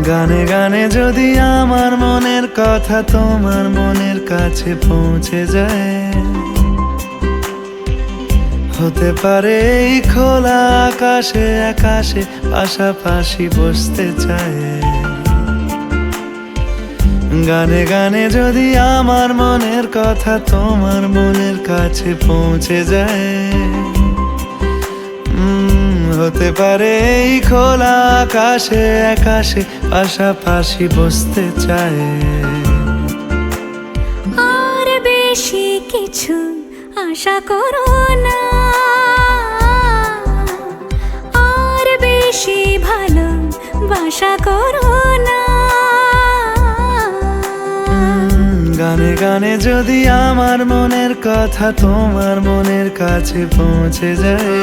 গানে গানে যদি আমার মনের কথা তোমার মনের কাছে পৌঁছে যায়, হতে পারে এই খোলা আকাশে আকাশে পাশাপাশি বসতে চায়। গানে গানে যদি আমার মনের কথা তোমার মনের কাছে পৌঁছে যায়, হতে পারে এই খোলা আকাশে আকাশে পাশাপাশি বসতে চায়। আর বেশি কিছু আশা করো না, আর বেশি ভালোবাসা করো না। গানে গানে যদি আমার মনের কথা তোমার মনের কাছে পৌঁছে যায়,